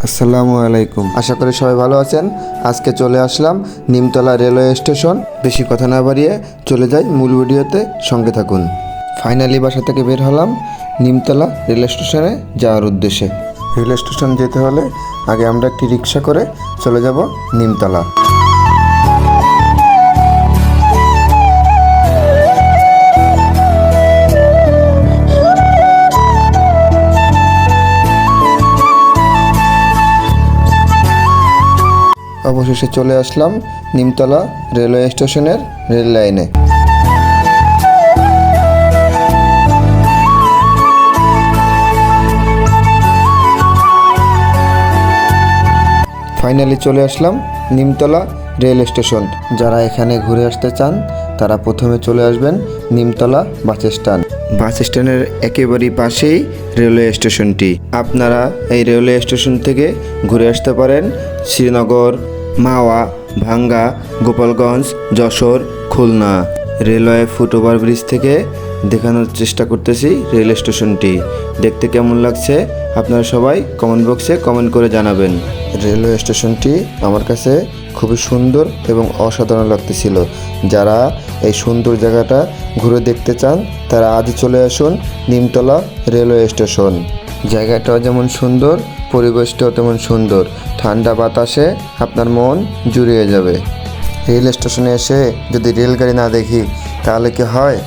আসসালামু আলাইকুম। আশা করি সবাই ভালো আছেন। আজকে চলে আসলাম নিমতলা রেলওয়ে স্টেশন। বেশি কথা না বাড়িয়ে চলে যাই মূল ভিডিওতে, সঙ্গে থাকুন। ফাইনালি বাসা থেকে বের হলাম নিমতলা রেল স্টেশনে যাওয়ার উদ্দেশ্যে। রেল স্টেশন যেতে হলে আগে আমরা একটি রিক্সা করে চলে যাব নিমতলা। অবশেষে চলে আসলাম নিমতলা রেলওয়ে স্টেশনের রেল লাইনে। ফাইনালি চলে আসলাম নিমতলা রেল স্টেশন। যারা এখানে ঘুরে আসতে চান তারা প্রথমে চলে আসবেন নিমতলা বাস স্ট্যান্ড। বাস স্ট্যান্ডের একেবারেই পাশেই রেলওয়ে স্টেশনটি। আপনারা এই রেলওয়ে স্টেশন থেকে ঘুরে আসতে পারেন শ্রীনগর, মাওয়া, ভাঙ্গা, Gopalganj, Jessore, Khulna. Railway foot over bridge থেকে দেখানোর চেষ্টা করতেছি রেল স্টেশনটি। দেখতে কেমন লাগছে আপনারা সবাই কমেন্ট বক্সে কমেন্ট করে জানাবেন। রেলওয়ে স্টেশনটি আমার কাছে খুবই সুন্দর এবং অসাধারণ লাগতেছিল। যারা এই সুন্দর জায়গাটা ঘুরে দেখতে চান তারা আজই চলে আসুন নিমতলা রেলওয়ে স্টেশন। জায়গাটাও যেমন সুন্দর, পরিবেশটাও তেমন সুন্দর। ঠান্ডা বাতাসে আপনার মন জুড়িয়ে যাবে। রেল স্টেশনে এসে যদি রেলগাড়ি না দেখি তাহলে কি হয়?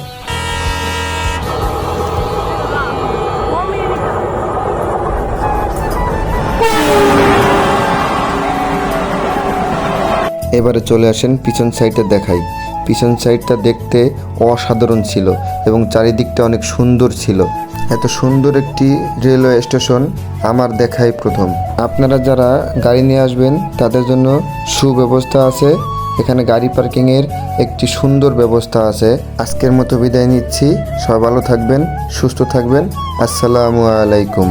এবারে চলে আসেন পিছন সাইডটা দেখাই। পিছন সাইডটা দেখতে অসাধারণ ছিল এবং চারিদিকটা অনেক সুন্দর ছিল। এত সুন্দর একটি রেলওয়ে স্টেশন আমার দেখাই প্রথম। আপনারা যারা গাড়ি নিয়ে আসবেন তাদের জন্য সুব্যবস্থা আছে। এখানে গাড়ি পার্কিংয়ের একটি সুন্দর ব্যবস্থা আছে। আজকের মতো বিদায় নিচ্ছি। সবাই ভালো থাকবেন, সুস্থ থাকবেন। আসসালামু আলাইকুম।